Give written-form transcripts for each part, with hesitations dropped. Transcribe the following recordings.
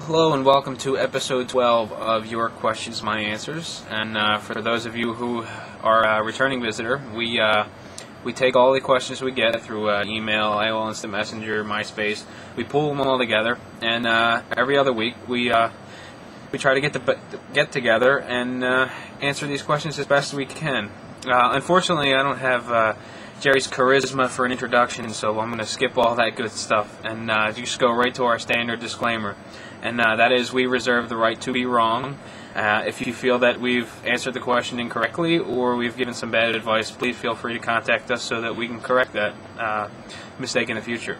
Hello and welcome to episode 12 of Your Questions, My Answers. And for those of you who are a returning visitor, we take all the questions we get through email, AOL Instant Messenger, MySpace. We pull them all together, and every other week we try to get together and answer these questions as best we can. Unfortunately, I don't have Jerry's charisma for an introduction, so I'm going to skip all that good stuff and just go right to our standard disclaimer. And that is, we reserve the right to be wrong. If you feel that we've answered the question incorrectly or we've given some bad advice, please feel free to contact us so that we can correct that mistake in the future.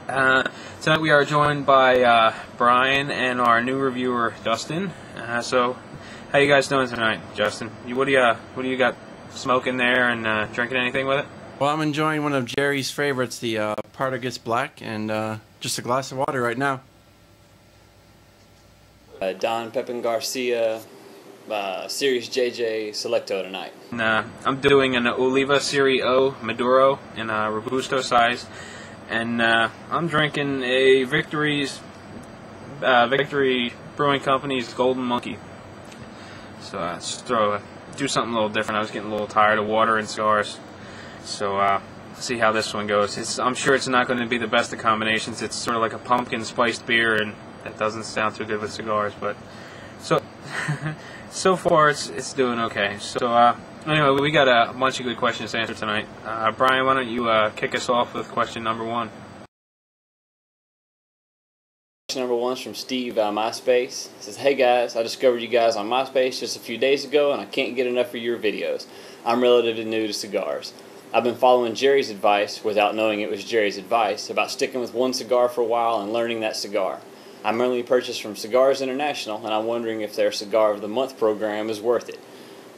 Tonight we are joined by Brian and our new reviewer, Justin. So, how you guys doing tonight, Justin? What do you got smoking there and drinking anything with it? Well, I'm enjoying one of Jerry's favorites, the Partagas Black, and just a glass of water right now. Don Pepin Garcia, Series JJ Selecto tonight. I'm doing an Oliva Serie O Maduro in a Robusto size, and I'm drinking a Victory Brewing Company's Golden Monkey. So let's do something a little different. I was getting a little tired of water and cigars, so see how this one goes. I'm sure it's not going to be the best of combinations. It's sort of like a pumpkin spiced beer, and that doesn't sound too good with cigars, but so far it's doing okay. So anyway, we got a bunch of good questions to answer tonight. Brian, why don't you kick us off with question number one? Question number one is from Steve, MySpace. It says, "Hey guys, I discovered you guys on MySpace just a few days ago, and I can't get enough of your videos. I'm relatively new to cigars. I've been following Jerry's advice, without knowing it was Jerry's advice, about sticking with one cigar for a while and learning that cigar. I mainly purchased from Cigars International, and I'm wondering if their Cigar of the Month program is worth it.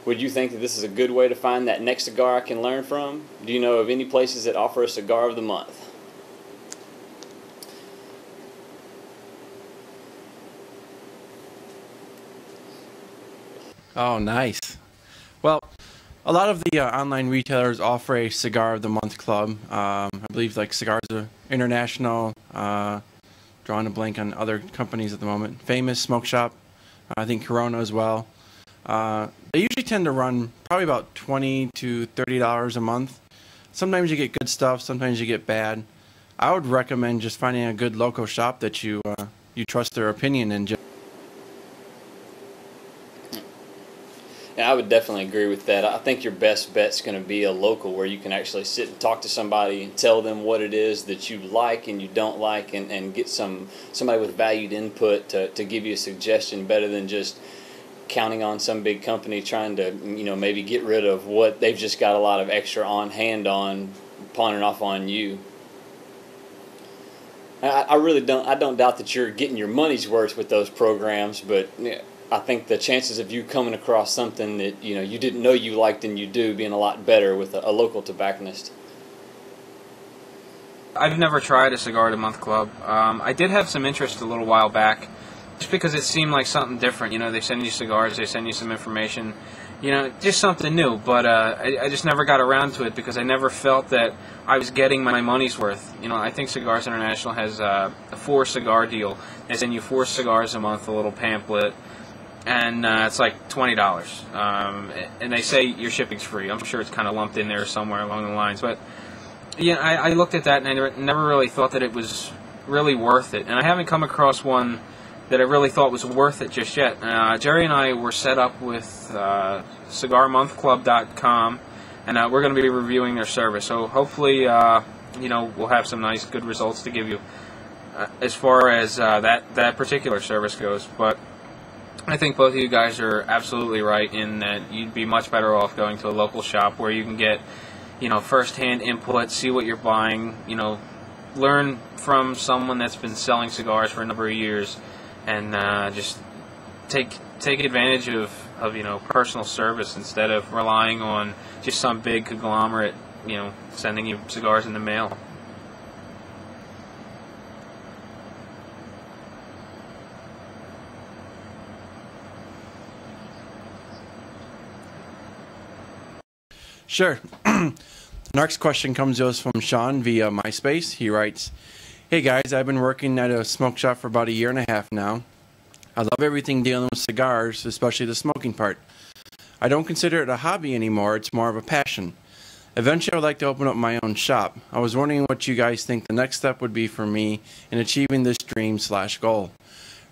Would you think that this is a good way to find that next cigar I can learn from? Do you know of any places that offer a Cigar of the Month?" Oh, nice. Well, a lot of the online retailers offer a Cigar of the Month club. I believe like Cigars International, drawing a blank on other companies at the moment. Famous Smoke Shop, I think Corona as well. They usually tend to run probably about $20 to $30 a month. Sometimes you get good stuff, sometimes you get bad. I would recommend just finding a good local shop that you trust their opinion and Yeah, I would definitely agree with that. I think your best bet's going to be a local where you can actually sit and talk to somebody and tell them what it is that you like and you don't like, and get somebody with valued input to give you a suggestion, better than just counting on some big company trying to, maybe get rid of what they've just got a lot of extra on hand on, pawning off on you. I don't doubt that you're getting your money's worth with those programs, but I think the chances of you coming across something that you didn't know you liked and you do being a lot better with a local tobacconist. I've never tried a Cigar of the Month club. I did have some interest a little while back, just because it seemed like something different. They send you cigars, they send you some information, just something new. But I just never got around to it because I never felt that I was getting my money's worth. I think Cigars International has a 4-cigar deal. They send you 4 cigars a month, a little pamphlet. And it's like $20, and they say your shipping's free. I'm sure it's kind of lumped in there somewhere along the lines. But yeah, I looked at that and I never really thought that it was really worth it. And I haven't come across one that I really thought was worth it just yet. Jerry and I were set up with CigarMonthClub.com, and we're going to be reviewing their service. So hopefully, we'll have some nice, good results to give you as far as that particular service goes. But I think both of you guys are absolutely right in that you'd be much better off going to a local shop where you can get, first-hand input, see what you're buying, learn from someone that's been selling cigars for a number of years, and just take advantage of personal service instead of relying on just some big conglomerate, sending you cigars in the mail. Sure. The next question comes to us from Sean via MySpace. He writes, Hey guys, I've been working at a smoke shop for about 1.5 years now. I love everything dealing with cigars, especially the smoking part. I don't consider it a hobby anymore, it's more of a passion. Eventually I would like to open up my own shop. I was wondering what you guys think the next step would be for me in achieving this dream/goal.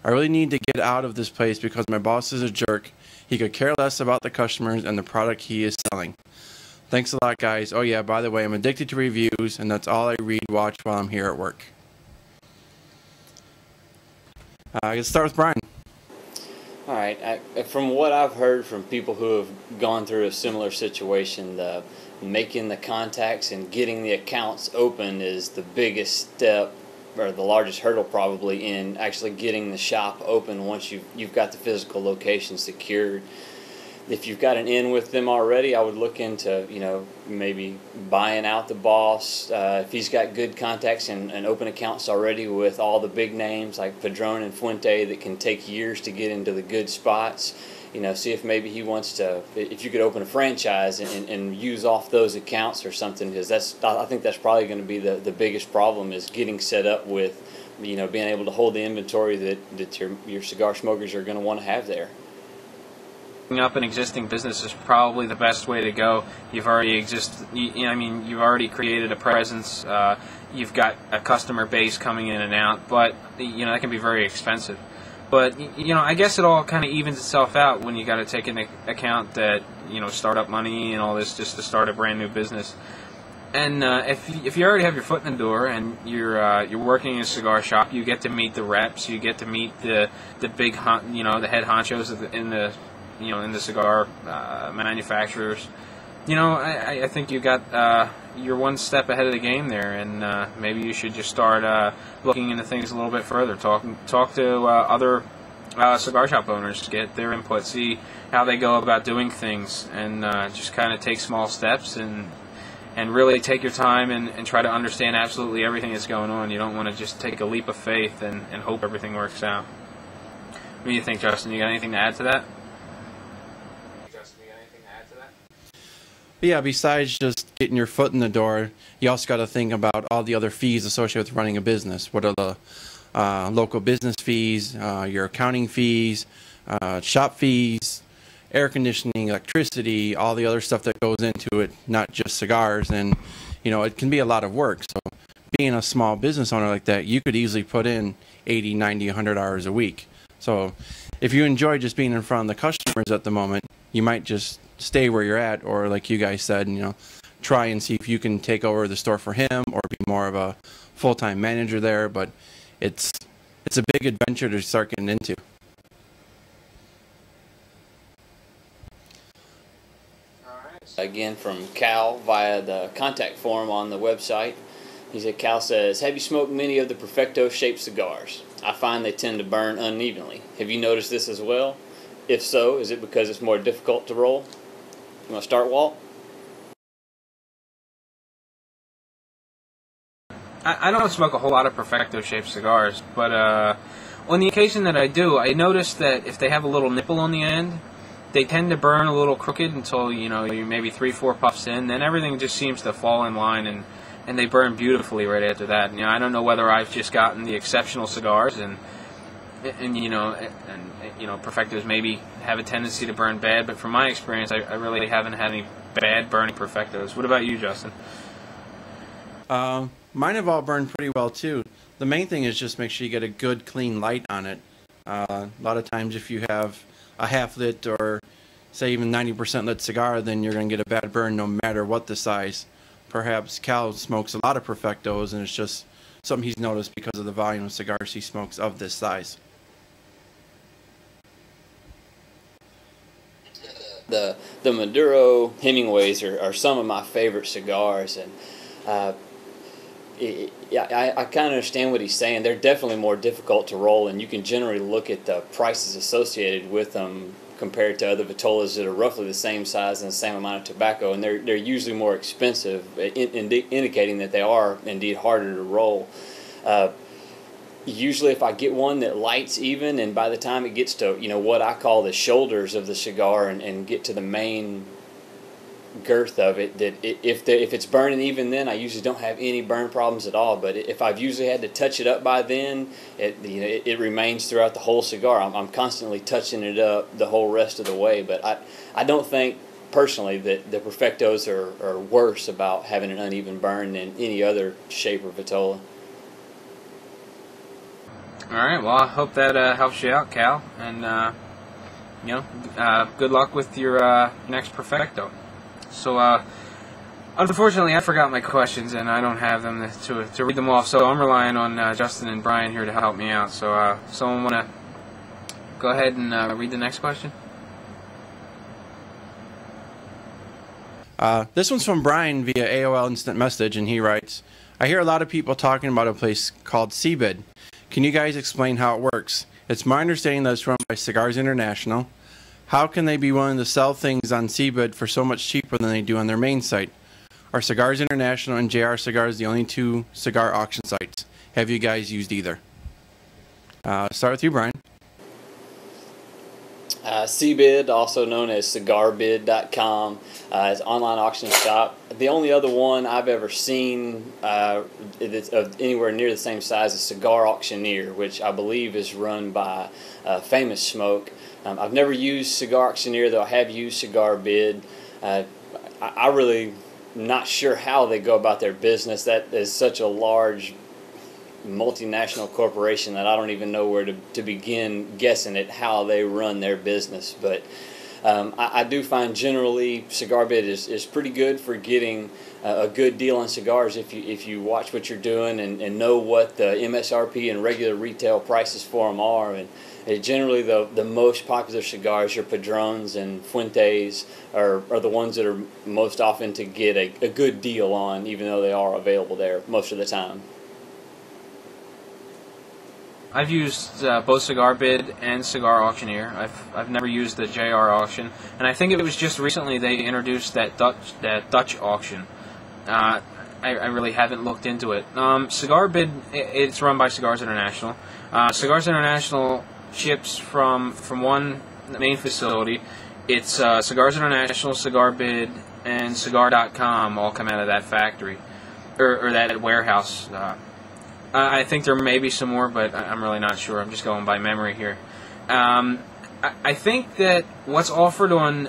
I really need to get out of this place because my boss is a jerk. He could care less about the customers and the product he is selling. Thanks a lot guys. Oh yeah, by the way, I'm addicted to reviews and that's all I read, watch while I'm here at work. Let's start with Brian. All right. From what I've heard from people who have gone through a similar situation, making the contacts and getting the accounts open is the biggest step, or the largest hurdle probably, in actually getting the shop open once you've got the physical location secured. If you've got an in with them already, I would look into, maybe buying out the boss. If he's got good contacts and open accounts already with all the big names like Padron and Fuente that can take years to get into the good spots, see if maybe he wants to, if you could open a franchise and use off those accounts or something, because I think that's probably going to be the biggest problem, is getting set up with, being able to hold the inventory that your cigar smokers are going to want to have there. Up an existing business is probably the best way to go. You've already you've already created a presence. You've got a customer base coming in and out, but that can be very expensive. But I guess it all kind of evens itself out when you got to take into account that startup money and all this just to start a brand new business. And if you already have your foot in the door and you're working in a cigar shop, you get to meet the reps, you get to meet the big the head honchos in the cigar manufacturers. I think you're one step ahead of the game there, and maybe you should just start looking into things a little bit further. Talk to other cigar shop owners, get their input, see how they go about doing things, and just kind of take small steps and really take your time and try to understand absolutely everything that's going on. You don't want to just take a leap of faith and hope everything works out. What do you think, Justin? You got anything to add to that? But yeah, besides just getting your foot in the door, you also got to think about all the other fees associated with running a business. What are the local business fees, your accounting fees, shop fees, air conditioning, electricity, all the other stuff that goes into it, not just cigars. And, it can be a lot of work. So being a small business owner like that, you could easily put in 80, 90, 100 hours a week. So if you enjoy just being in front of the customers at the moment, you might just stay where you're at, or like you guys said, try and see if you can take over the store for him or be more of a full-time manager there. But it's a big adventure to start getting into. Again, from Cal via the contact form on the website. He said, Cal says, have you smoked many of the Perfecto-shaped cigars? I find they tend to burn unevenly. Have you noticed this as well? If so, is it because it's more difficult to roll? You want to start, Walt? I don't smoke a whole lot of Perfecto-shaped cigars, but on the occasion that I do, I notice that if they have a little nipple on the end, they tend to burn a little crooked until, you maybe 3-4 puffs in. Then everything just seems to fall in line, and they burn beautifully right after that. I don't know whether I've just gotten the exceptional cigars, and Perfectos maybe have a tendency to burn bad, but from my experience, I really haven't had any bad burning Perfectos. What about you, Justin? Mine have all burned pretty well too. The main thing is just make sure you get a good clean light on it. A lot of times if you have a half lit or say even 90% lit cigar, then you're going to get a bad burn no matter what the size. Perhaps Cal smokes a lot of Perfectos and it's just something he's noticed because of the volume of cigars he smokes of this size. The Maduro Hemingways are some of my favorite cigars, and I kind of understand what he's saying. They're definitely more difficult to roll, and you can generally look at the prices associated with them compared to other Vitolas that are roughly the same size and the same amount of tobacco, and they're usually more expensive, indicating that they are indeed harder to roll. Usually if I get one that lights even, and by the time it gets to what I call the shoulders of the cigar and get to the main girth of it that if it's burning even then, I usually don't have any burn problems at all. But if I've usually had to touch it up by then, it remains throughout the whole cigar. I'm constantly touching it up the whole rest of the way. But I don't think personally that the Perfectos are worse about having an uneven burn than any other shape or vitola. All right. Well, I hope that helps you out, Cal, and good luck with your next Perfecto. So, unfortunately, I forgot my questions, and I don't have them to read them off. So I'm relying on Justin and Brian here to help me out. So, someone want to go ahead and read the next question? This one's from Brian via AOL Instant Message, and he writes, I hear a lot of people talking about a place called Seabed. Can you guys explain how it works? It's my understanding that it's run by Cigars International. How can they be willing to sell things on Seabed for so much cheaper than they do on their main site? Are Cigars International and JR Cigars the only two cigar auction sites? Have you guys used either? Start with you, Brian. Seabid, also known as cigarbid.com, is an online auction shop. The only other one I've ever seen that's of anywhere near the same size is Cigar Auctioneer, which I believe is run by Famous Smoke. I've never used Cigar Auctioneer, though I have used Cigar Bid. I really not sure how they go about their business. That is such a large multinational corporation that I don't even know where to begin guessing at how they run their business. But I do find generally Cigar Bid is pretty good for getting a good deal on cigars if you watch what you're doing and know what the MSRP and regular retail prices for them are. And generally the most popular cigars, your Padrones and Fuentes, are the ones that are most often to get a good deal on, even though they are available there most of the time. I've used both Cigar Bid and Cigar Auctioneer. I've never used the JR auction, and I think it was just recently they introduced that Dutch auction. I really haven't looked into it. Cigar Bid, it's run by Cigars International. Cigars International ships from one main facility. It's Cigars International, Cigar Bid, and Cigar.com all come out of that factory or that warehouse. I think there may be some more, but I'm really not sure. I'm just going by memory here. I think that what's offered on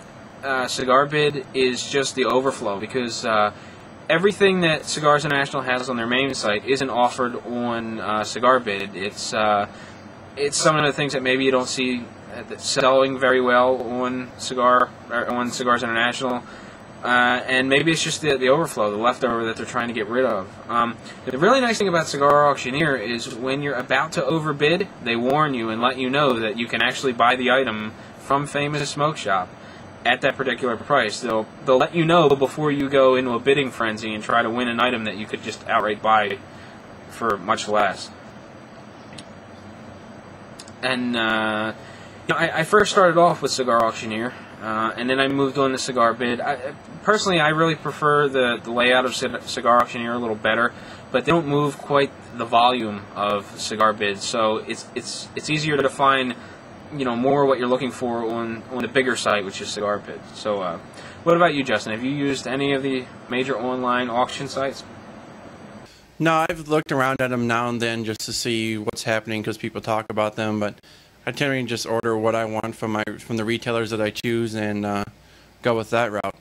Cigar Bid is just the overflow, because everything that Cigars International has on their main site isn't offered on Cigar Bid. It's some of the things that maybe you don't see selling very well on Cigars International. And maybe it's just the overflow, the leftover that they're trying to get rid of. The really nice thing about Cigar Auctioneer is when you're about to overbid, they warn you and let you know that you can actually buy the item from Famous Smoke Shop at that particular price. They'll let you know before you go into a bidding frenzy and try to win an item that you could just outright buy for much less. And I first started off with Cigar Auctioneer. And then I moved on to Cigar Bid. Personally, I really prefer the layout of Cigar Auctioneer a little better, but they don't move quite the volume of Cigar Bid, so it's easier to find more what you're looking for on the bigger site, which is Cigar Bid. So, what about you, Justin? Have you used any of the major online auction sites? No, I've looked around at them now and then just to see what's happening because people talk about them, but I tend to just order what I want from the retailers that I choose and go with that route.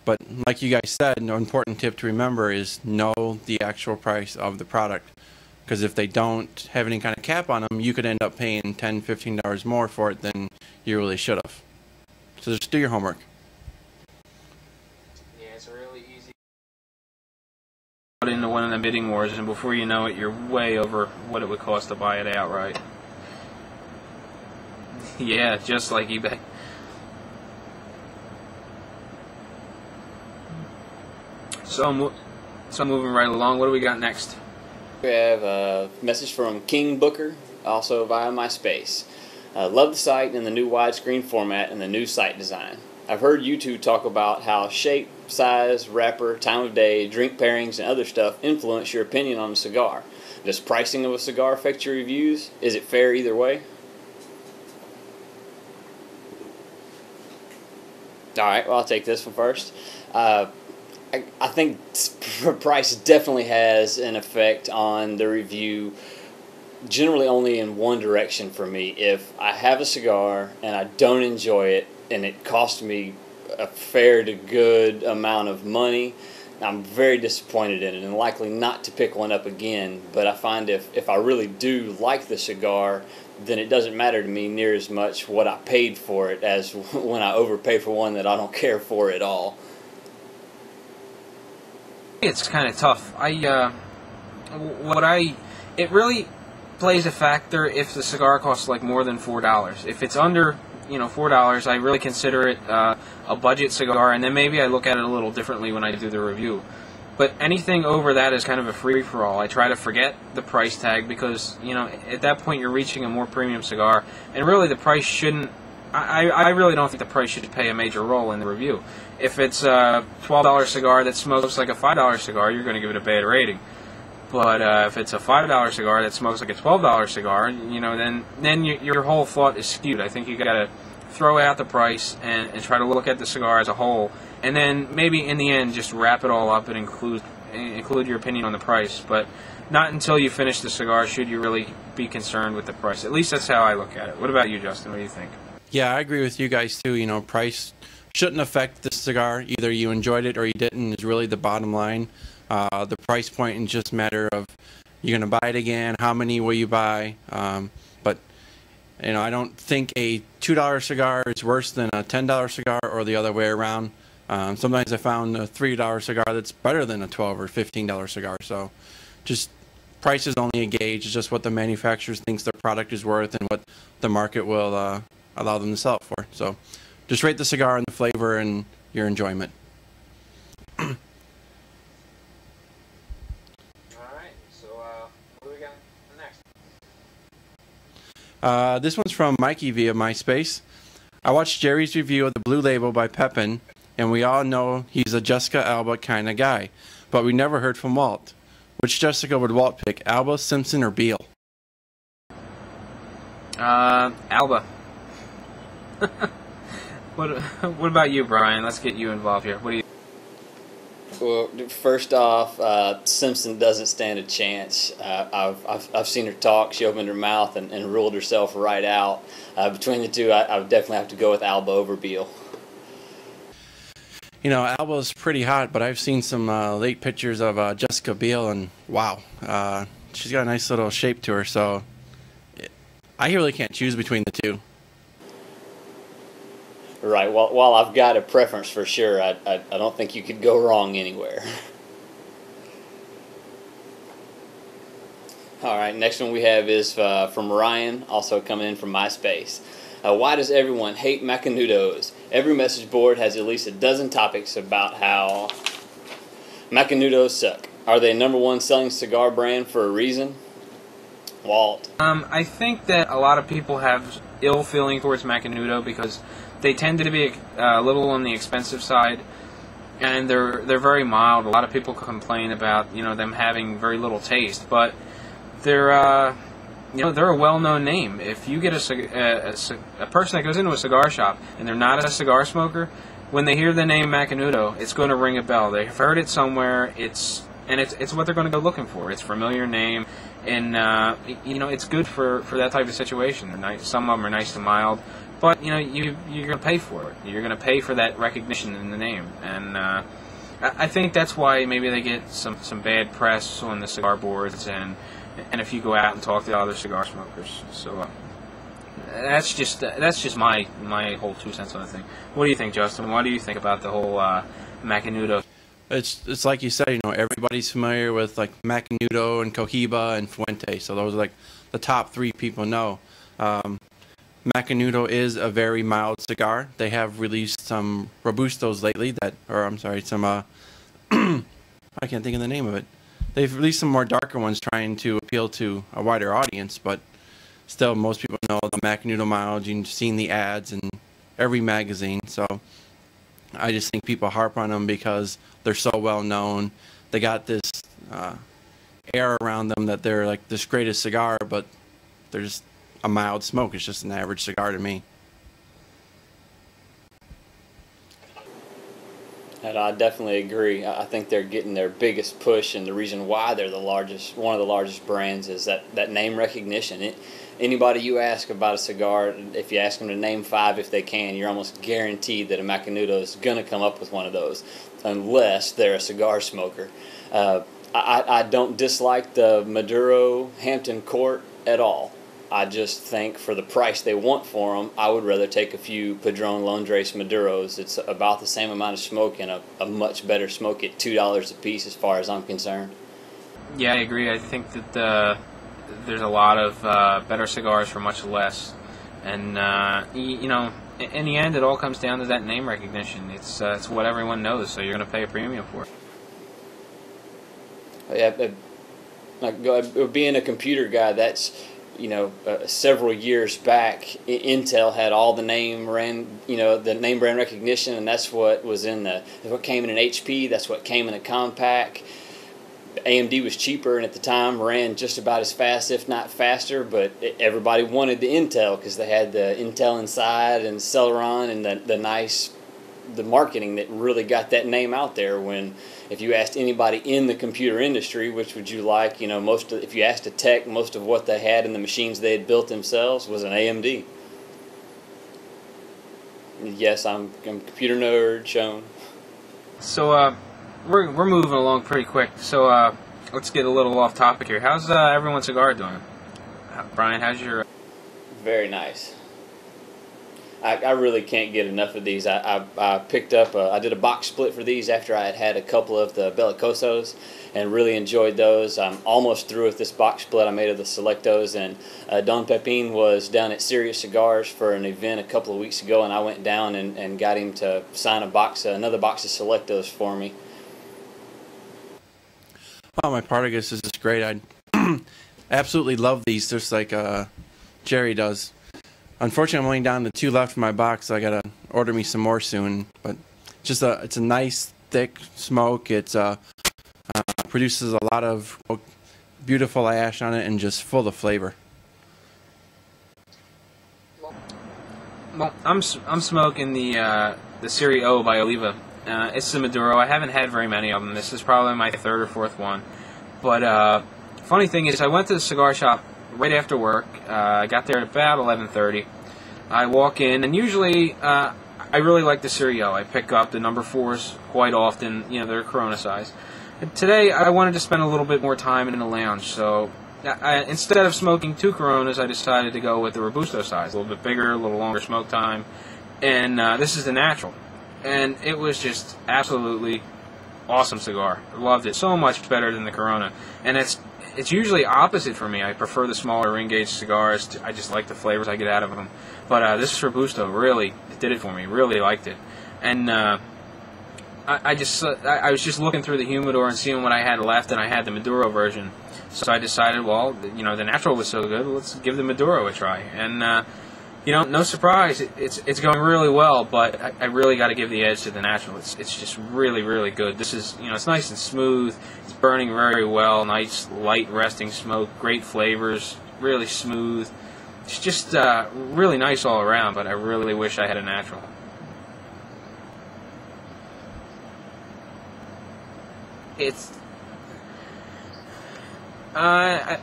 But like you guys said, an important tip to remember is know the actual price of the product. Because if they don't have any kind of cap on them, you could end up paying $10, $15 more for it than you really should have. So just do your homework. Yeah, it's really easy to put into one of the bidding wars, and before you know it, you're way over what it would cost to buy it outright. Yeah, just like eBay. So moving right along, what do we got next? We have a message from King Booker, also via MySpace. Love the site and the new widescreen format and the new site design. I've heard you two talk about how shape, size, wrapper, time of day, drink pairings, and other stuff influence your opinion on a cigar. Does pricing of a cigar affect your reviews? Is it fair either way? All right, well, I'll take this one first. I think price definitely has an effect on the review, generally only in one direction for me. If I have a cigar and I don't enjoy it and it costs me a fair to good amount of money, I'm very disappointed in it and likely not to pick one up again. But I find if I really do like the cigar, then it doesn't matter to me near as much what I paid for it as when I overpay for one that I don't care for at all. It's kind of tough. It really plays a factor if the cigar costs like more than $4. If it's under, $4, I really consider it a budget cigar, and then maybe I look at it a little differently when I do the review. But anything over that is kind of a free-for-all. I try to forget the price tag because, at that point you're reaching a more premium cigar, and really the price shouldn't. I really don't think the price should play a major role in the review. If it's a $12 cigar that smokes like a $5 cigar, you're going to give it a bad rating. But if it's a $5 cigar that smokes like a $12 cigar, then your whole thought is skewed. I think you got to throw out the price and try to look at the cigar as a whole, and then maybe in the end just wrap it all up and include your opinion on the price. But not until you finish the cigar should you really be concerned with the price. At least that's how I look at it. What about you, Justin? What do you think? Yeah, I agree with you guys too. Price shouldn't affect the cigar. Either you enjoyed it or you didn't is really the bottom line. The price point is just a matter of you're going to buy it again, how many will you buy. But I don't think a $2 cigar is worse than a $10 cigar or the other way around. Sometimes I found a $3 cigar that's better than a $12 or $15 cigar. So just price is only a gauge. It's just what the manufacturer thinks their product is worth and what the market will allow them to sell it for. So just rate the cigar and the flavor and your enjoyment. Alright, so what do we got next? This one's from Mikey via MySpace. I watched Jerry's review of the Blue Label by Pepin, and we all know he's a Jessica Alba kind of guy, but we never heard from Walt. Which Jessica would Walt pick, Alba, Simpson, or Beal? Alba. What about you, Brian? Let's get you involved here. What do you? Well, first off, Simpson doesn't stand a chance. I've seen her talk. She opened her mouth and ruled herself right out. Between the two, I would definitely have to go with Alba over Beal. Alba's pretty hot, but I've seen some late pictures of Jessica Biel, and wow, she's got a nice little shape to her. So I really can't choose between the two. Right. Well, while I've got a preference for sure, I don't think you could go wrong anywhere. All right. Next one we have is from Ryan, also coming in from MySpace. Why does everyone hate Macanudos? Every message board has at least a dozen topics about how Macanudos suck. Are they #1 selling cigar brand for a reason? Walt. I think that a lot of people have ill feeling towards Macanudo because they tend to be a little on the expensive side, and they're very mild. A lot of people complain about them having very little taste, but they're they're a well-known name. If you get a person that goes into a cigar shop and they're not a cigar smoker, when they hear the name Macanudo, it's going to ring a bell. They've heard it somewhere. It's what they're going to go looking for. It's a familiar name, and it's good for that type of situation. They're nice. Some of them are nice and mild, but you're going to pay for it. You're going to pay for that recognition in the name, and I think that's why maybe they get some bad press on the cigar boards and if you go out and talk to other cigar smokers. So that's just my whole 2 cents on the thing. What do you think, Justin? What do you think about the whole Macanudo? It's like you said, everybody's familiar with like Macanudo and Cohiba and Fuente, so those are like the top 3 people know. Macanudo is a very mild cigar. They have released some Robustos lately some I can't think of the name of it. They've released some more darker ones trying to appeal to a wider audience, but still most people know the Macanudo mild. You've seen the ads in every magazine, so I just think people harp on them because they're so well known. They got this air around them that they're like this greatest cigar, but they're just a mild smoke. It's just an average cigar to me. And I definitely agree. I think they're getting their biggest push, and the reason why they're one of the largest brands, is that name recognition. Anybody you ask about a cigar, if you ask them to name 5 if they can, you're almost guaranteed that a Macanudo is going to come up with one of those, unless they're a cigar smoker. I don't dislike the Maduro Hampton Court at all. I just think for the price they want for them, I would rather take a few Padron Londres Maduros. It's about the same amount of smoke and a much better smoke at $2 a piece as far as I'm concerned. Yeah, I agree. I think that there's a lot of better cigars for much less. And, you know, in the end, it all comes down to that name recognition. It's what everyone knows, so you're going to pay a premium for it. Yeah, being a computer guy, that's, you know, several years back, Intel had all the name brand recognition, and that's what was that's what came in an HP. That's what came in a compact. AMD was cheaper, and at the time ran just about as fast, if not faster. But everybody wanted the Intel because they had the Intel Inside and Celeron and the marketing that really got that name out there. When if you asked anybody in the computer industry, which would you like, you know, if you asked a tech, most of what they had in the machines they had built themselves was an AMD. Yes, I'm a computer nerd, Sean. So we're moving along pretty quick. So let's get a little off topic here. How's everyone's cigar doing? Brian, how's your? Very nice. I really can't get enough of these. I picked up, I did a box split for these after I had a couple of the Bellicosos and really enjoyed those. I'm almost through with this box split I made of the Selectos, and Don Pepin was down at Serious Cigars for an event a couple of weeks ago, and I went down and got him to sign another box of Selectos for me. Well, my Partagas is just great. I absolutely love these, just like Jerry does. Unfortunately, I'm only down to 2 left in my box, so I gotta order me some more soon. But it's a nice thick smoke. It produces a lot of beautiful ash on it and just full of flavor. Well, I'm smoking the Serie O by Oliva. It's the Maduro. I haven't had very many of them. This is probably my 3rd or 4th one. But funny thing is, I went to the cigar shop right after work. I got there at about 11:30. I walk in, and usually I really like the Serie O. I pick up the number 4s quite often. You know, they're Corona size. And today I wanted to spend a little bit more time in the lounge, so instead of smoking 2 Coronas, I decided to go with the Robusto size, a little bit bigger, a little longer smoke time. And this is the natural, and it was just absolutely awesome cigar. I loved it so much better than the Corona, and it's usually opposite for me. I prefer the smaller ring gauge cigars. I just like the flavors I get out of them. But this Robusto really did it for me. Really liked it. And I was just looking through the humidor and seeing what I had left, and I had the Maduro version. So I decided, well, you know, the natural was so good, let's give the Maduro a try. And you know, no surprise, it's going really well. But I really got to give the edge to the natural. It's just really, really good. This is, you know, it's nice and smooth. It's burning very well. Nice light resting smoke. Great flavors. Really smooth. It's just really nice all around. But I really wish I had a natural. It's no,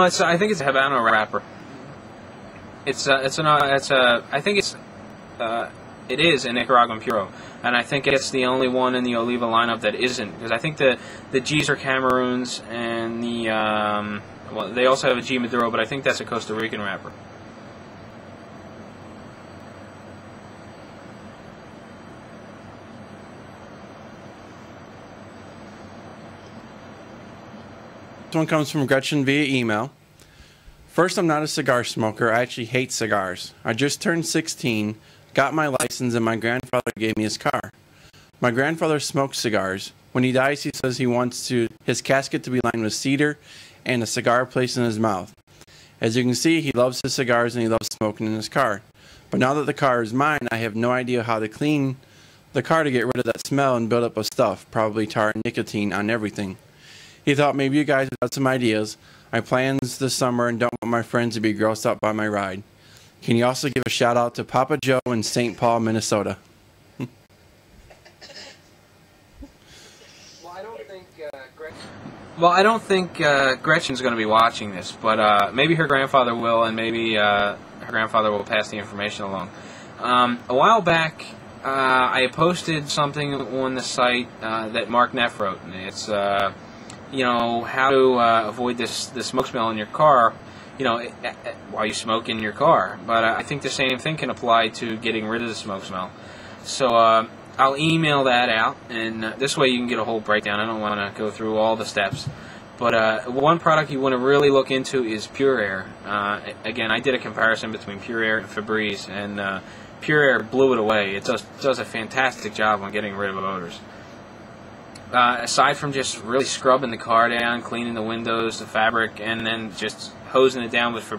I think it's a Habano wrapper. It is a Nicaraguan Puro, and I think it's the only one in the Oliva lineup that isn't, because I think the G's are Cameroons, and well, they also have a G Maduro, but I think that's a Costa Rican wrapper. This one comes from Gretchen via email. First, I'm not a cigar smoker. I actually hate cigars. I just turned 16, got my license, and my grandfather gave me his car. My grandfather smokes cigars. When he dies, he says he wants his casket to be lined with cedar and a cigar placed in his mouth. As you can see, he loves his cigars and he loves smoking in his car. But now that the car is mine, I have no idea how to clean the car to get rid of that smell and build up of stuff, probably tar and nicotine on everything. He thought maybe you guys would have some ideas. I have plans this summer and don't want my friends to be grossed out by my ride. Can you also give a shout out to Papa Joe in St. Paul, Minnesota? Well, I don't think Gretchen's going to be watching this, but maybe her grandfather will, and maybe her grandfather will pass the information along. A while back, I posted something on the site that Mark Neff wrote, and it's how to avoid the smoke smell in your car, while you smoke in your car. But I think the same thing can apply to getting rid of the smoke smell. So I'll email that out, and this way you can get a whole breakdown. I don't want to go through all the steps. But one product you want to really look into is Pure Air. Again, I did a comparison between Pure Air and Febreze, and Pure Air blew it away. It does a fantastic job on getting rid of odors. Aside from just really scrubbing the car down, cleaning the windows, the fabric, and then just hosing it down with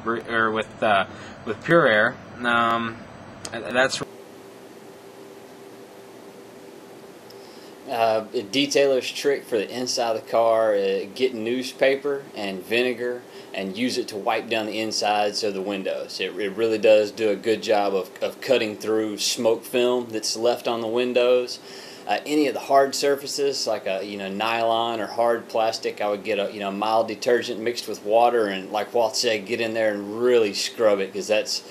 with Pure Air, that's A detailer's trick for the inside of the car: get newspaper and vinegar and use it to wipe down the insides of the windows. It really does do a good job of cutting through smoke film that's left on the windows. Any of the hard surfaces, like a nylon or hard plastic, I would get a mild detergent mixed with water, and like Walt said, get in there and really scrub it, because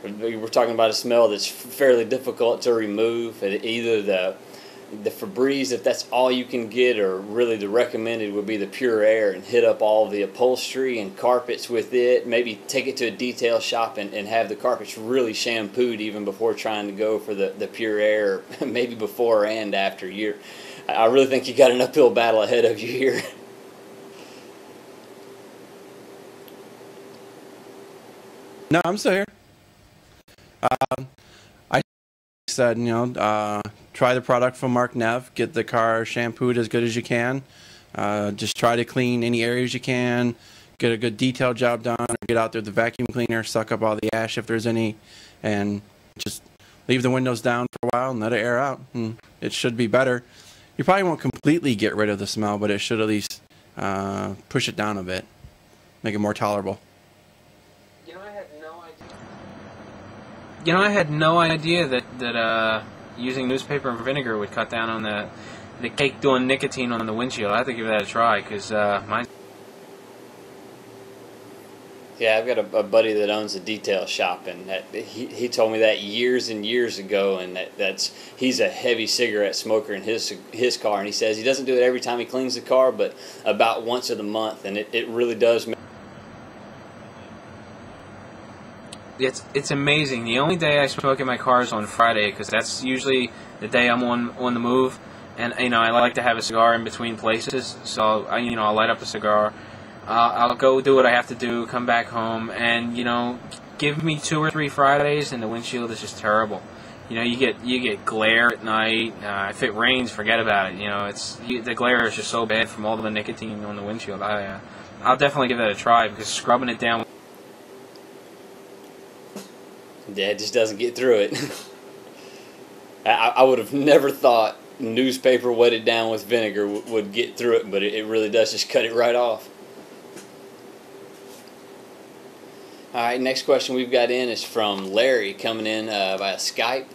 we're talking about a smell that's fairly difficult to remove. Either the Febreze, if that's all you can get, or really the recommended would be the Pure Air, and hit up all the upholstery and carpets with it. Maybe take it to a detail shop and have the carpets really shampooed even before trying to go for the Pure Air, maybe before and after. I really think you got an uphill battle ahead of you here. No, I'm still here. I said, try the product from Mark Neff. Get the car shampooed as good as you can. Just try to clean any areas you can. Get a good detail job done. Or get out there with the vacuum cleaner, suck up all the ash if there's any, and just leave the windows down for a while and let it air out. And it should be better. You probably won't completely get rid of the smell, but it should at least push it down a bit, make it more tolerable. I had no idea that using newspaper and vinegar would cut down on the cake doing nicotine on the windshield. I have to give that a try, because mine. Yeah, I've got a buddy that owns a detail shop, and he told me that years and years ago, and he's a heavy cigarette smoker in his car, and he says he doesn't do it every time he cleans the car, but about once a month, and it really does. It's amazing. The only day I smoke in my car is on Friday, because that's usually the day I'm on the move, and I like to have a cigar in between places. So I'll light up a cigar. I'll go do what I have to do, come back home, and give me 2 or 3 Fridays, and the windshield is just terrible. You get glare at night. If it rains, forget about it. The glare is just so bad from all the nicotine on the windshield. I'll definitely give that a try, because scrubbing it down. Yeah, it just doesn't get through it. I would have never thought newspaper wetted down with vinegar would get through it, but it really does just cut it right off. Alright, next question we've got in is from Larry, coming in via Skype.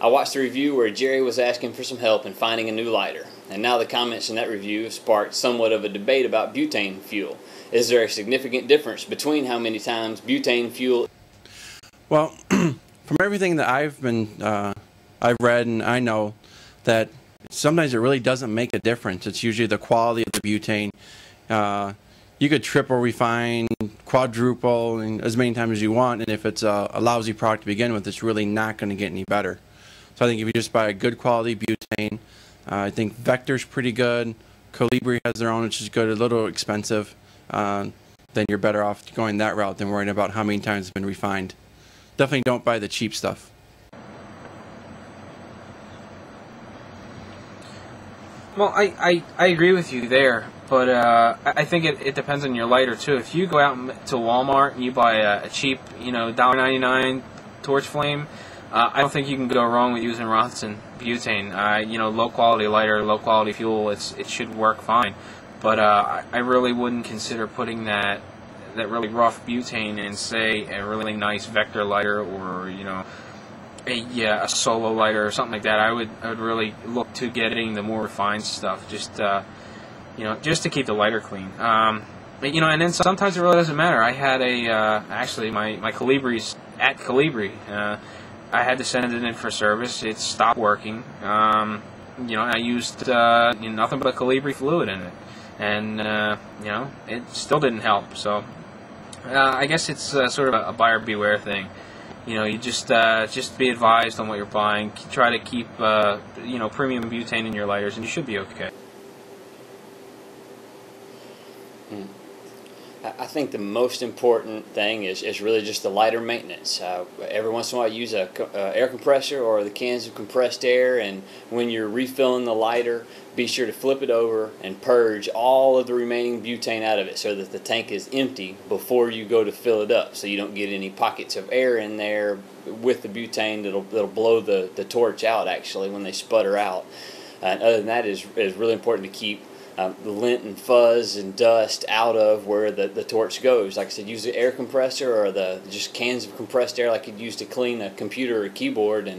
I watched the review where Jerry was asking for some help in finding a new lighter, and now the comments in that review have sparked somewhat of a debate about butane fuel. Is there a significant difference between how many times butane fuel... Well, from everything that I've read, and I know that sometimes it really doesn't make a difference. It's usually the quality of the butane. You could triple refine, quadruple, and as many times as you want, and if it's a lousy product to begin with, it's really not going to get any better. So I think if you just buy a good quality butane, I think Vector's pretty good. Colibri has their own, which is good, a little expensive. Then you're better off going that route than worrying about how many times it's been refined. Definitely don't buy the cheap stuff. Well, I agree with you there, but I think it depends on your lighter too. If you go out to Walmart and you buy a cheap, $1.99 torch flame, I don't think you can go wrong with using Ronson butane. Low quality lighter, low quality fuel, it should work fine. But I really wouldn't consider putting that really rough butane in, say, a really nice Vector lighter, or a solo lighter or something like that. I would really look to getting the more refined stuff. Just just to keep the lighter clean. And then sometimes it really doesn't matter. I had actually my Calibri's at Calibri. I had to send it in for service. It stopped working. And I used nothing but Calibri fluid in it, and it still didn't help. So I guess it's sort of a buyer beware thing. You just be advised on what you're buying. Try to keep premium butane in your lighters, and you should be okay. I think the most important thing is really just the lighter maintenance. Every once in a while, use a air compressor or the cans of compressed air, and when you're refilling the lighter, be sure to flip it over and purge all of the remaining butane out of it so that the tank is empty before you go to fill it up, so you don't get any pockets of air in there with the butane that'll blow the torch out actually when they sputter out. And other than that, is really important to keep the lint and fuzz and dust out of where the torch goes. Like I said, use the air compressor or just cans of compressed air like you'd use to clean a computer or keyboard,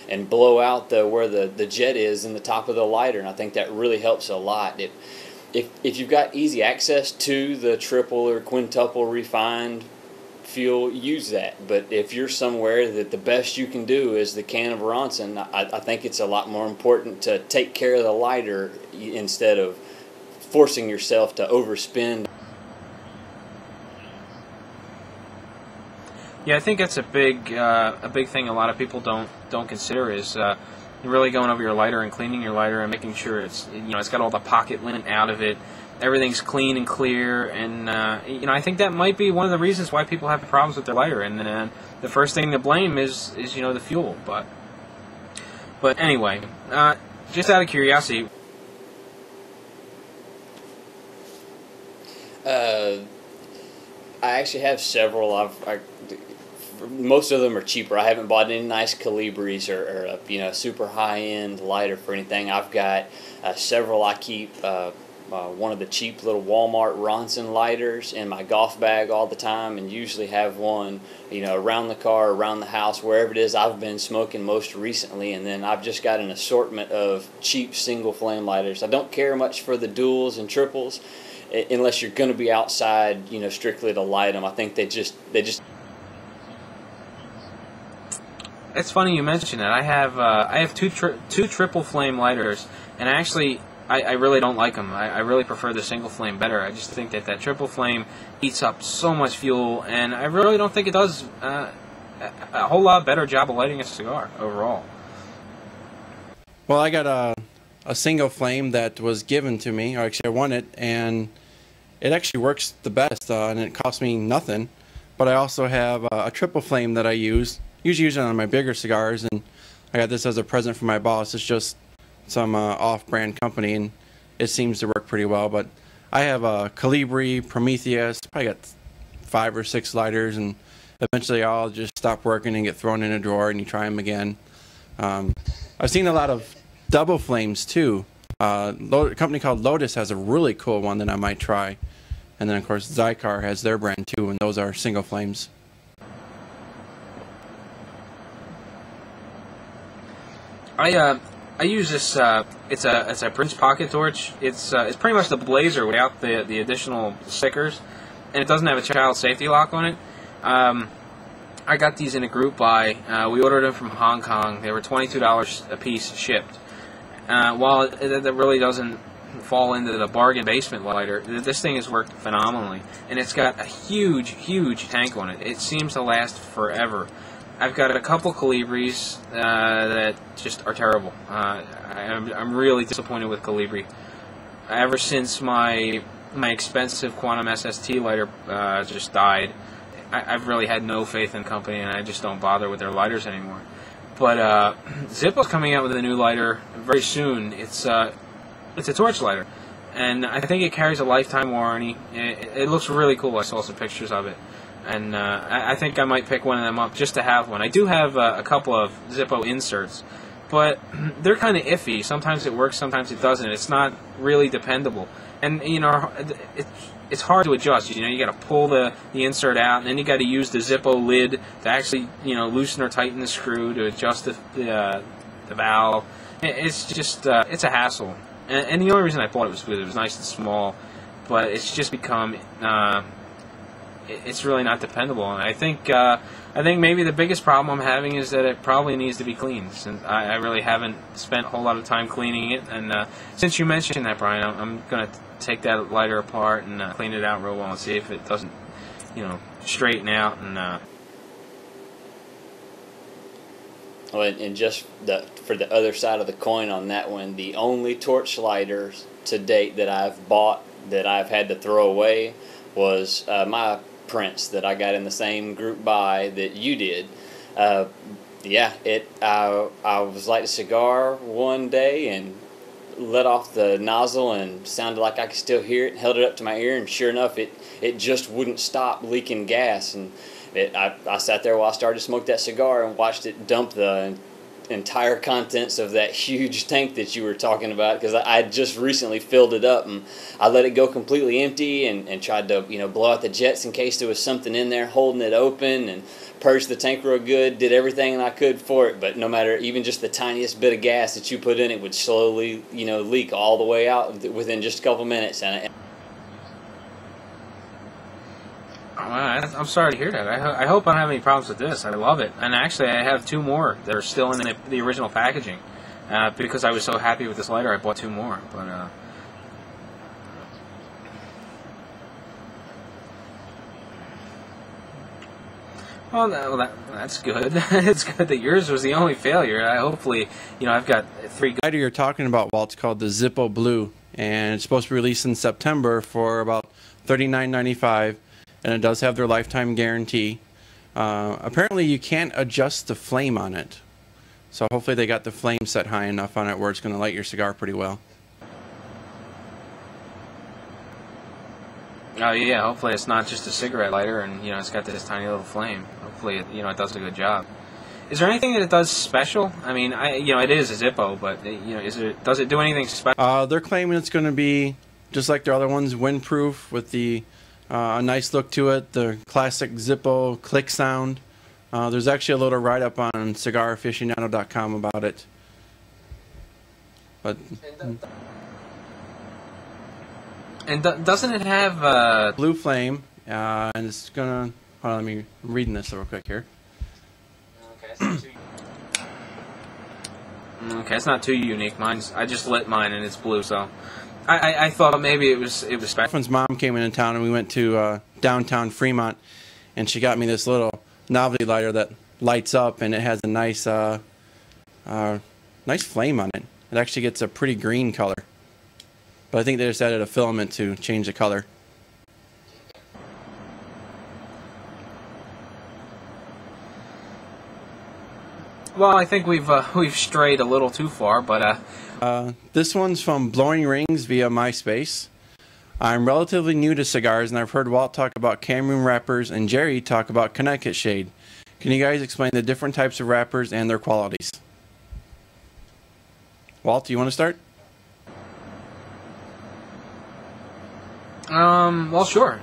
and blow out where the jet is in the top of the lighter. And I think that really helps a lot. If you've got easy access to the triple or quintuple refined fuel, use that. But if you're somewhere that the best you can do is the can of Ronson, I think it's a lot more important to take care of the lighter instead of forcing yourself to overspend. Yeah, I think that's a big thing a lot of people don't consider is really going over your lighter and cleaning your lighter and making sure it's got all the pocket lint out of it, everything's clean and clear, and I think that might be one of the reasons why people have problems with their lighter. And the first thing to blame is the fuel. But anyway, just out of curiosity. I actually have several. Most of them are cheaper. I haven't bought any nice Calibris or super high-end lighter for anything. I've got several. I keep one of the cheap little Walmart Ronson lighters in my golf bag all the time, and usually have one around the car, around the house, wherever it is I've been smoking most recently. And then I've just got an assortment of cheap single flame lighters. I don't care much for the duals and triples unless you're going to be outside, strictly to light them. I think they just. It's funny you mention it. I have two triple flame lighters, and I really don't like them. I really prefer the single flame better. I just think that triple flame eats up so much fuel, and I really don't think it does a whole lot better job of lighting a cigar overall. Well, I got a single flame that was given to me, or actually I won it, and it actually works the best, and it cost me nothing. But I also have a triple flame that I usually use it on my bigger cigars, and I got this as a present from my boss. It's just some off-brand company, and it seems to work pretty well. But I have a Calibri, Prometheus, probably got 5 or 6 lighters, and eventually I'll just stop working and get thrown in a drawer, and you try them again. I've seen a lot of double flames too. A company called Lotus has a really cool one that I might try. And then of course Zycar has their brand too, and those are single flames. I use this. It's a Prince pocket torch. It's pretty much the Blazer without the additional stickers, and it doesn't have a child safety lock on it. I got these in a group buy. We ordered them from Hong Kong. They were $22 a piece shipped. While it really doesn't fall into the bargain basement lighter, this thing has worked phenomenally, and it's got a huge tank on it. It seems to last forever. I've got a couple Calibris that just are terrible. I'm really disappointed with Calibri. Ever since my expensive Quantum SST lighter just died, I've really had no faith in the company, and I just don't bother with their lighters anymore. But Zippo's coming out with a new lighter very soon. It's a torch lighter, and I think it carries a lifetime warranty. It looks really cool. I saw some pictures of it, and I think I might pick one of them up just to have one. I do have a couple of Zippo inserts, but they're kind of iffy. Sometimes it works, sometimes it doesn't. It's not really dependable, and it's hard to adjust. You got to pull the insert out, and then you got to use the Zippo lid to actually loosen or tighten the screw to adjust the valve. It's just it's a hassle. and the only reason I bought it was because it was nice and small, but it's just become it's really not dependable. And I think maybe the biggest problem I'm having is that it probably needs to be cleaned. Since I really haven't spent a whole lot of time cleaning it, and since you mentioned that, Brian, I'm gonna take that lighter apart and clean it out real well and see if it doesn't, straighten out and. Well, and just for the other side of the coin on that one, the only torch lighters to date that I've bought that I've had to throw away was my Prince that I got in the same group buy that you did. Yeah, I was lighting a cigar one day and let off the nozzle and sounded like I could still hear it. Held it up to my ear, and sure enough, it just wouldn't stop leaking gas. And I sat there while I started to smoke that cigar and watched it dump the entire contents of that huge tank that you were talking about, because I just recently filled it up, and I let it go completely empty and tried to blow out the jets in case there was something in there holding it open, and purged the tank real good, did everything I could for it. But no matter even just the tiniest bit of gas that you put in, it would slowly leak all the way out within just a couple minutes. And I'm sorry to hear that. I hope I don't have any problems with this. I love it. And actually, I have 2 more that are still in the original packaging. Because I was so happy with this lighter, I bought 2 more. But that's good. It's good that yours was the only failure. Hopefully, I've got 3 good. The lighter you're talking about, Walt's called the Zippo Blue, and it's supposed to be released in September for about $39.95. And it does have their lifetime guarantee. Apparently you can't adjust the flame on it. So hopefully they got the flame set high enough on it where it's going to light your cigar pretty well. Oh yeah, hopefully it's not just a cigarette lighter and it's got this tiny little flame. Hopefully it does a good job. Is there anything that it does special? I mean, it is a Zippo, but does it do anything special? They're claiming it's going to be just like their other ones, windproof with the a nice look to it, the classic Zippo click sound. There's actually a little write-up on CigarAficionado.com about it. But doesn't it have blue flame? And it's gonna. Hold on, I'm reading this real quick here. Okay, it's not too unique. I just lit mine and it's blue, so. I thought maybe it was special. My friend's mom came in town and we went to downtown Fremont, and she got me this little novelty lighter that lights up, and it has a nice nice flame on it. It actually gets a pretty green color, but I think they just added a filament to change the color. Well, I think we've strayed a little too far, but this one's from Blowing Rings via MySpace. I'm relatively new to cigars, and I've heard Walt talk about Cameroon wrappers and Jerry talk about Connecticut shade. Can you guys explain the different types of wrappers and their qualities? Walt, do you want to start? Well, sure.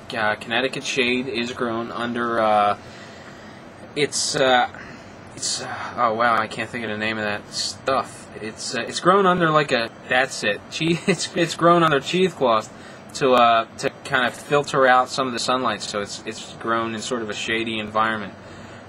Connecticut shade is grown under oh wow, I can't think of the name of that stuff. It's grown under it's grown under cheesecloth to kind of filter out some of the sunlight, so it's grown in sort of a shady environment.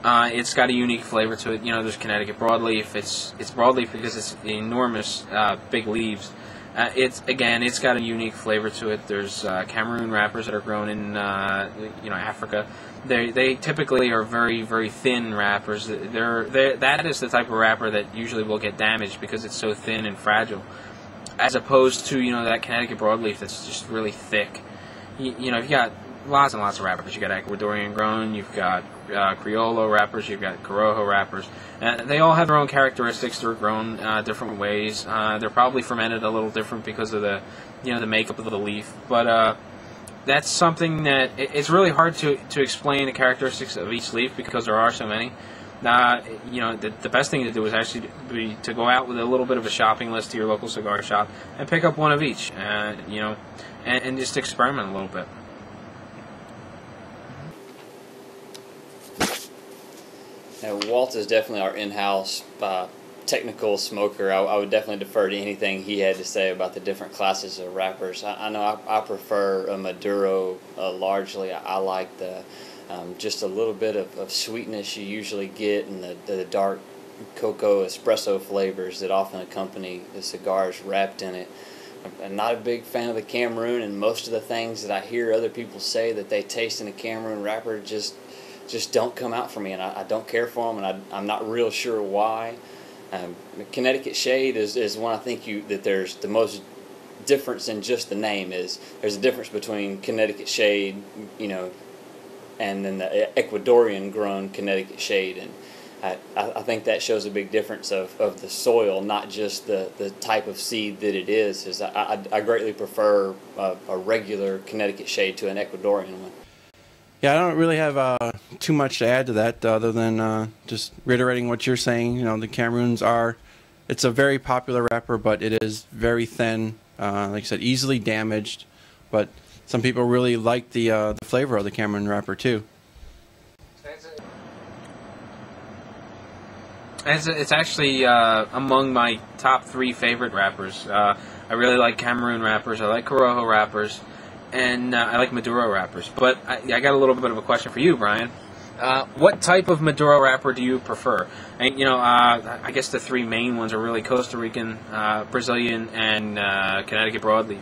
It's got a unique flavor to it. There's Connecticut broadleaf. It's broadleaf because it's enormous, big leaves. It's got a unique flavor to it. There's Cameroon wrappers that are grown in Africa. They typically are very, very thin wrappers. That is the type of wrapper that usually will get damaged because it's so thin and fragile, as opposed to that Connecticut broadleaf that's just really thick. You've got lots and lots of wrappers. You've got Ecuadorian grown, you've got Criollo wrappers, you've got Corojo wrappers. They all have their own characteristics. They're grown different ways. They're probably fermented a little different because of the makeup of the leaf. But that's something that it's really hard to explain the characteristics of each leaf because there are so many. The best thing to do is actually to go out with a little bit of a shopping list to your local cigar shop and pick up one of each, and just experiment a little bit. Walt is definitely our in-house technical smoker, I would definitely defer to anything he had to say about the different classes of wrappers. I know I prefer a Maduro largely. I like the just a little bit of sweetness you usually get in the dark cocoa espresso flavors that often accompany the cigars wrapped in it. I'm not a big fan of the Cameroon, and most of the things that I hear other people say that they taste in a Cameroon wrapper just don't come out for me, and I don't care for them, and I'm not real sure why. Connecticut Shade is one I think that there's the most difference in just the name. Is there's a difference between Connecticut Shade, and then the Ecuadorian grown Connecticut Shade, and I think that shows a big difference of the soil, not just the type of seed that it is. I greatly prefer a regular Connecticut Shade to an Ecuadorian one. Yeah, I don't really have too much to add to that other than just reiterating what you're saying. The Cameroons it's a very popular wrapper, but it is very thin, like I said, easily damaged, but some people really like the flavor of the Cameroon wrapper too. It's actually among my top 3 favorite wrappers. I really like Cameroon wrappers, I like Corojo wrappers, and I like Maduro wrappers. But I got a little bit of a question for you, Brian. What type of Maduro wrapper do you prefer? And I guess the 3 main ones are really Costa Rican, Brazilian, and Connecticut broadleaf.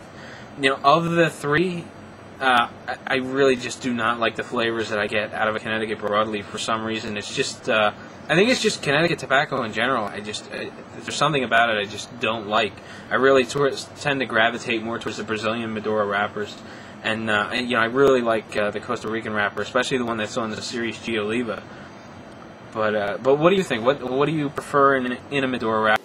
Of the 3, I really just do not like the flavors that I get out of a Connecticut broadleaf for some reason. It's just I think it's just Connecticut tobacco in general. There's something about it I just don't like. I really tend to gravitate more towards the Brazilian Maduro wrappers, and I really like the Costa Rican wrapper, especially the one that's on the Series G Oliva. But what do you think? What do you prefer in a Maduro wrapper?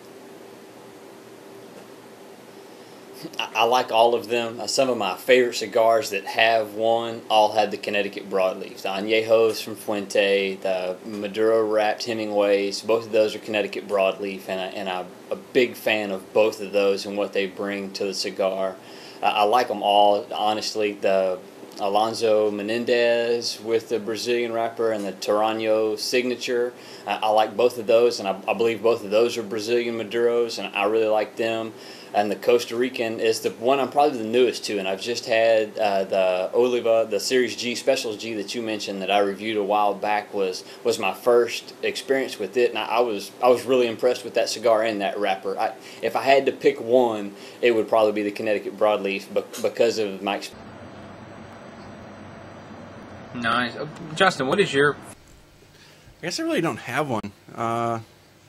I like all of them. Some of my favorite cigars that have one all had the Connecticut broadleaves. The Añejos from Fuente, the Maduro wrapped Hemingways, both of those are Connecticut broadleaf, and I'm a big fan of both of those and what they bring to the cigar. I like them all, honestly. The Alonso Menendez with the Brazilian wrapper and the Tarano signature. I like both of those, and I believe both of those are Brazilian Maduros, and I really like them. And the Costa Rican is the one I'm probably the newest to, and I've just had the Oliva, the Series G, Specials G that you mentioned that I reviewed a while back was my first experience with it, and I was really impressed with that cigar and that wrapper. If I had to pick one, it would probably be the Connecticut broadleaf because of my experience. Nice. Justin, what is your... I guess I really don't have one. I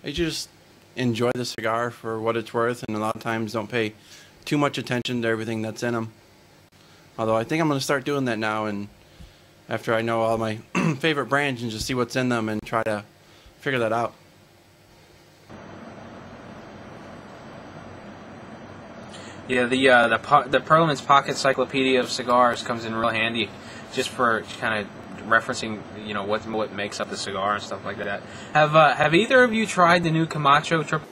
just enjoy the cigar for what it's worth, and a lot of times don't pay too much attention to everything that's in them. Although I think I'm going to start doing that now, and after I know all my favorite brands, and just see what's in them and try to figure that out. Yeah, the Parliament's Pocket Cyclopedia of Cigars comes in real handy, just for kind of referencing, what makes up the cigar and stuff like that. Have either of you tried the new Camacho triple?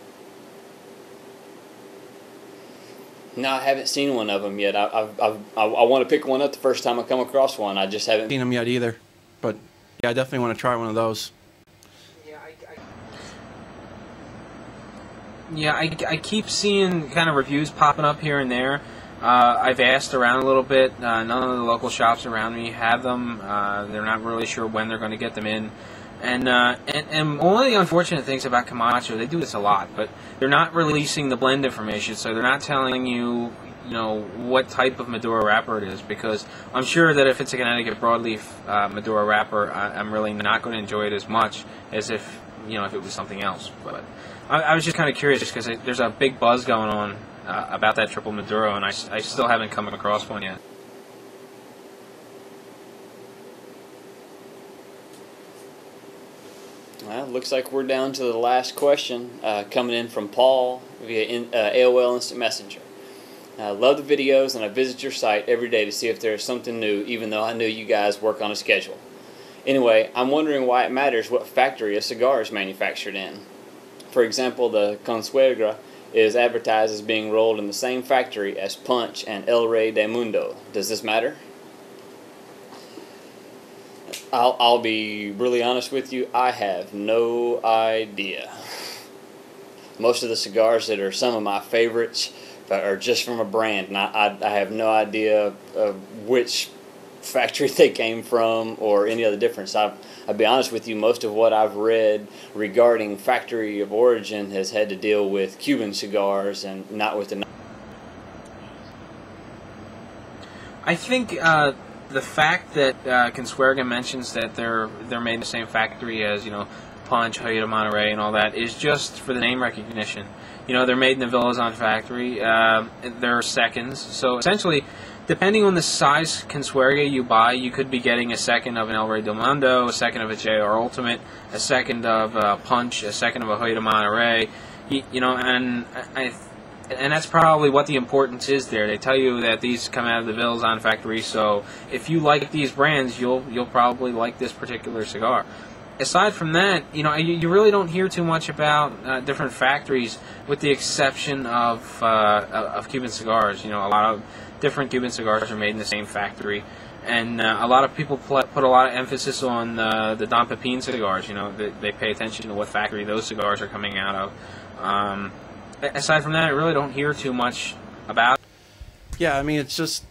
No, I haven't seen one of them yet. I want to pick one up the first time I come across one. I just haven't seen them yet either, but yeah, I definitely want to try one of those. Yeah, I keep seeing kind of reviews popping up here and there. I've asked around a little bit. None of the local shops around me have them. They're not really sure when they're going to get them in. And one of the unfortunate things about Camacho, they do this a lot, but they're not releasing the blend information, so they're not telling you, what type of Maduro wrapper it is, because I'm sure that if it's a Connecticut broadleaf Maduro wrapper, I'm really not going to enjoy it as much as if it was something else. But I was just kind of curious, because there's a big buzz going on about that triple Maduro, and I still haven't come across one yet. Well, looks like we're down to the last question, coming in from Paul via AOL Instant Messenger. I love the videos, and I visit your site every day to see if there's something new, even though I know you guys work on a schedule. Anyway, I'm wondering why it matters what factory a cigar is manufactured in. For example, the Consuegra is advertised as being rolled in the same factory as Punch and El Rey de Mundo. Does this matter? I'll be really honest with you. I have no idea. Most of the cigars that are some of my favorites are just from a brand, and I have no idea of which factory they came from or any other difference. I'll be honest with you, most of what I've read regarding factory of origin has had to deal with Cuban cigars and not with the... I think the fact that Consuegra mentions that they're made in the same factory as, Punch, Hoyota Monterey, and all that is just for the name recognition. They're made in the Villazon factory. They're seconds. So essentially, depending on the size Consuegra you buy, you could be getting a second of an El Rey del Mundo, a second of a JR Ultimate, a second of a Punch, a second of a Hoyota Monterey. And that's probably what the importance is there. They tell you that these come out of the Villazon factory, so if you like these brands, you'll probably like this particular cigar. Aside from that, you really don't hear too much about different factories, with the exception of Cuban cigars. A lot of different Cuban cigars are made in the same factory, and a lot of people put a lot of emphasis on the Don Pepin cigars. They pay attention to what factory those cigars are coming out of. Aside from that, I really don't hear too much about it. Yeah, it's just,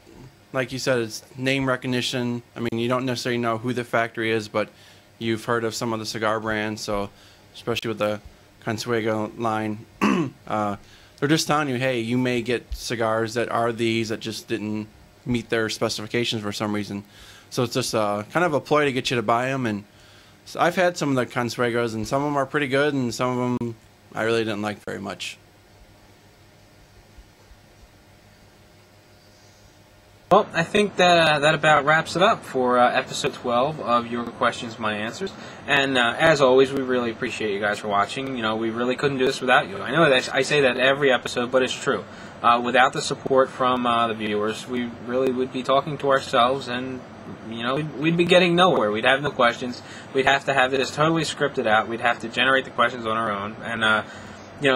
like you said, it's name recognition. You don't necessarily know who the factory is, but you've heard of some of the cigar brands, so especially with the Consuegra line, they're just telling you, hey, you may get cigars that are these that just didn't meet their specifications for some reason. So it's just kind of a ploy to get you to buy them. And so I've had some of the Consuegras, and some of them are pretty good, and some of them I really didn't like very much. Well, I think that about wraps it up for episode 12 of Your Questions, My Answers. And as always, we really appreciate you guys for watching. We really couldn't do this without you. I know that I say that every episode, but it's true. Without the support from the viewers, we really would be talking to ourselves, and we'd be getting nowhere. We'd have no questions. We'd have to have this totally scripted out. We'd have to generate the questions on our own, and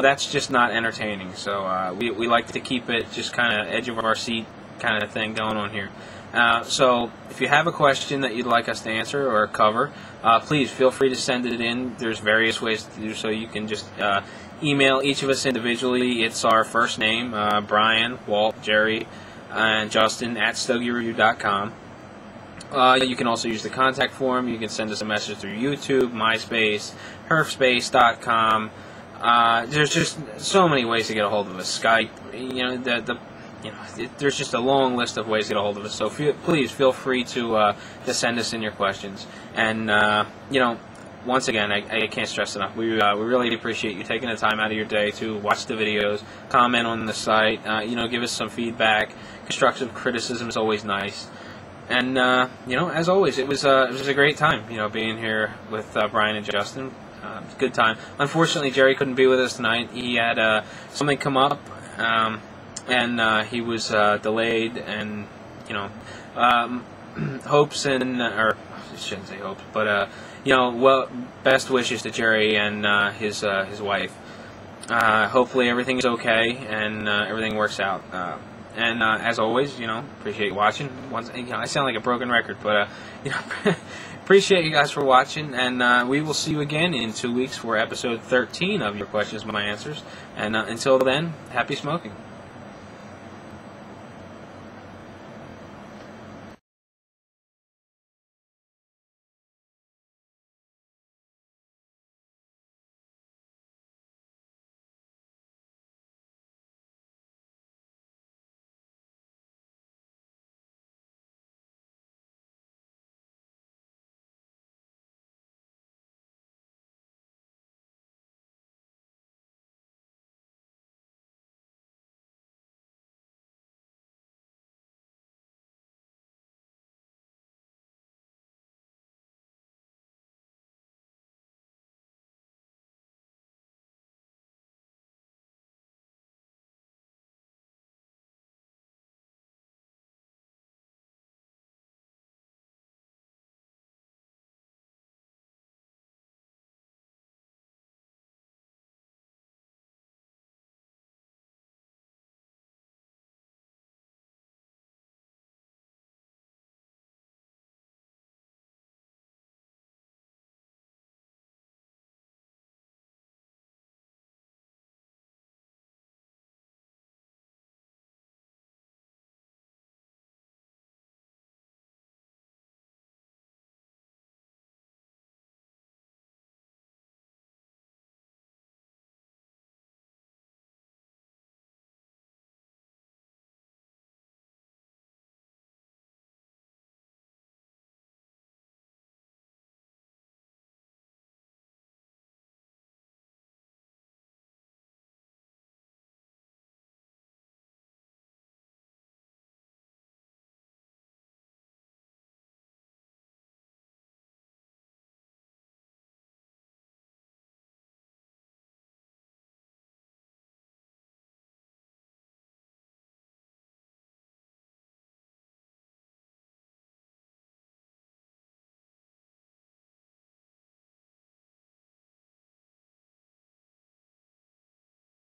that's just not entertaining. So we like to keep it just kind of edge of our seat kind of thing going on here. So if you have a question that you'd like us to answer or cover, please feel free to send it in. There's various ways to do so. You can just email each of us individually. It's our first name, Brian, Walt, Jerry, and Justin at StogieReview.com. You can also use the contact form. You can send us a message through YouTube, MySpace, Herfspace.com. There's just so many ways to get a hold of us. Skype, there's just a long list of ways to get a hold of us. So please feel free to send us in your questions. And once again, I can't stress enough. We really appreciate you taking the time out of your day to watch the videos, comment on the site, give us some feedback. Constructive criticism is always nice. And as always, it was a great time. Being here with Brian and Justin. It's a good time. Unfortunately, Jerry couldn't be with us tonight. He had something come up. And he was delayed, and hopes or I shouldn't say hopes, but best wishes to Jerry and his wife. Hopefully everything is okay and everything works out. And as always, appreciate you watching. I sound like a broken record, but appreciate you guys for watching, and we will see you again in 2 weeks for episode 13 of Your Questions, My Answers. And until then, happy smoking.